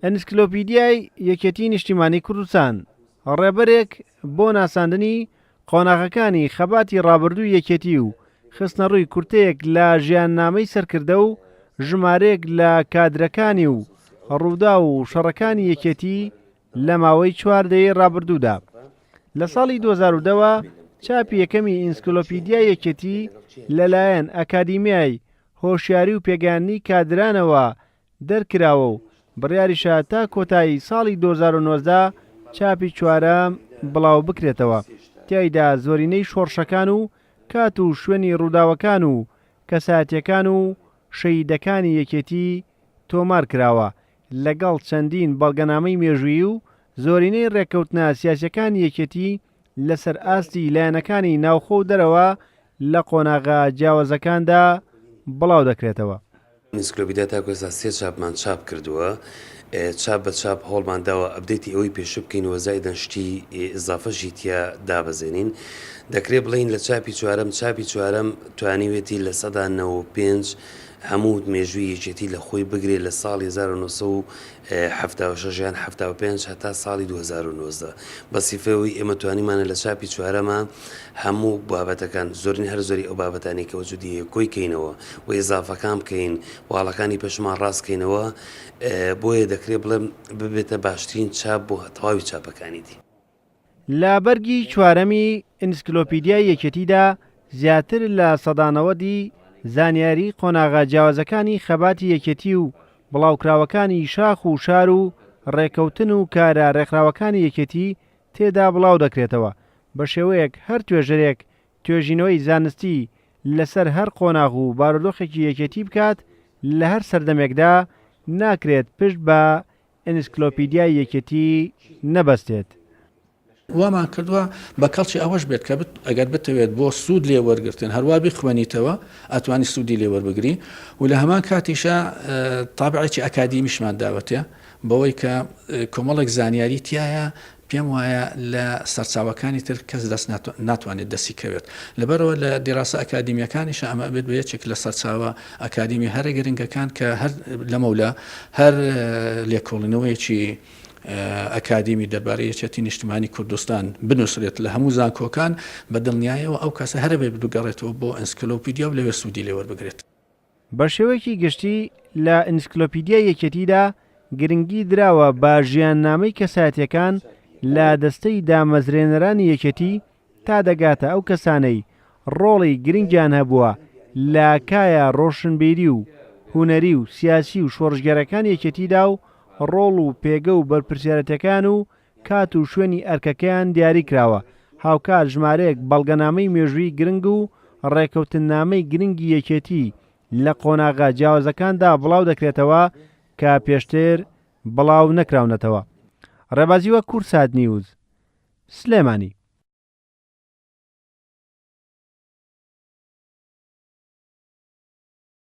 ئەنسیکلۆپیدیای یەکێتی نیشتیمانی کوردستان ڕێبەرێک بۆ ناساندنی قۆناغەکانی خەباتی ڕابردوو یەکێتی و خستنە ڕووی کورتەیەک لە ژیاننامەی سەرکردە و ژمارەیەک لە کادرەکانی و ڕوودا و شەڕەکانی یەکێتی لە ماوەی 4 دەی ڕابردوودا. لە ساڵی 2010ەوە چاپی یەکەمی ئینسیکلۆپیدیای یەکێتی لەلایەن ئەکادیمیای هۆشیاری و پێگەیاندنی کادرانەوە دەرکراوە و بڕیاریشە تا کۆتایی ساڵی 2019 چاپی 4 بڵاو بکرێتەوە. تیایدا زۆرینەی شۆڕشەکان و کات و شوێنی ڕووداوەکان و کەساتیەکان و شەیدەکانی یەکێتی تۆمار کراوە لەگەڵ چەندین بەڵگەنامەی مێژوویی و زۆرینەی ڕێککەوتنە سیاسیەکانی یەکێتی لەسەر ئاستی لایەنەکانی ناوخۆ و دەرەوە لە قۆناغا جیاوازەکاندا بڵاو دەکرێتەوە. ئینسیکلۆپیدیا تا کۆستا 3 چاپمان چاپ کردووە. چاپ بە چاپ هۆڵمانداوە ئەبدەیتی ئەوەی پێش بکەینەوە زایدەن شتی ئزافەشی تیا دابەزێنین. دەکرێت بڵین لە چاپی چوارەم توانیوێتی لە 95 هەموو مێژووی یەکێتی لە خۆی بگرێت لە ساڵی 1976 یان 75 هەتا ساڵی 2019. بە سیفەوەی ئێمە توانیمانە لە چاپی چوارەمە هەموو بابەتەکان زۆرین هەر زۆری ئەو بابەتانی کە وجودی کۆی کەینەوە و ئێزافەکان بکەین واڵەکانی پێشمان ڕاستکەینەوە بۆیە دەکرێت بڵێم ببێتە باشترین چاپ بۆ تەواوی چاپەکانی دی. لە بەرگی چوارەمی ئینسیکلۆپیدیای یەکێتیدا زیاتر لە سەدانەوەدی زانیاری قۆناغا جیاوازەکانی خەباتی یەکێتی و بڵاوکراوەکانی شاخ و شار و ڕێکەوتن و کارە ڕێکخراوەکانی یەکێتی تێدا بڵاو دەکرێتەوە بە شێوەیەک هەر توێژەرێک توێژینەوەی زانستی لەسەر هەر قۆناغ و بارودۆخێکی یەکێتی بکات لە هەر سەردەمێکدا ناکرێت پشت بە ئەنسیکلۆپیدیای یەکێتی نەبەستێت. وامان کردووە بە کەڵکی ئەوەش بێت کە ئەگەر بتەوێت بۆ سوود لێ وەرگرتن هەروە بخوێنیتەوە ئەتوانی سوودی لێ وەربگری و لە هەمان کاتیشە تابعێکی ئەکادیمیشمان داوەتێ بەوەی کە کۆمەڵێک زانیاری تایە پێم وایە لە سەرچاوەکانی تر کەس دەست ناتوانێت دەستی کەوێت لەبەرەوە لە دیراسە ئەکادیمیەکانیشە ئەمە بێت بە یەکێک لە سەرچاوە ئەکادیمی هەرە گرنگەکان کە هەر لەمەولا هەر لێکۆڵینەوەیەکی ئەکادیمی دەربارەی یەکێتی نیشتیمانی کوردستان بنووسرێت لە هەموو زانکۆکان بە دڵنیایەوە ئەو کەسە هەرە بێ بگەڕێتەوە بۆ ئەنسیکلۆپیدیا و لەوێ سوودی لێ وەربگرێت. بە شێوەیەکی گشتی لە ئەنسیکلۆپیدیای یەکێتیدا گرنگی دراوە بە ژیاننامەی کەساتیەکان لە دەستەی دامەزرێنەرانی یەکێتی تا دەگاتە ئەو کەسانەی ڕۆڵی گرنگیان هەبووە لە کایە ڕۆشنبیری و هونەری و سیاسی و شۆڕژگەرەکان یەکێتیدا و ڕۆڵ و پێگە و بەرپرسیارەتەکان و کات و شوێنی ئەرکەکەیان دیاری کراوە هاوکات ژمارەیەک بەڵگەنامەی مێژووی گرنگ و ڕێکەوتنامەی گرنگی یەکێتی لە قۆناغا جیاوازەکاندا بڵاو دەکرێتەوە کە پێشتر بڵاو نەکراونەتەوە. ڕێبازیوە کورسات نیوز سلێمانی.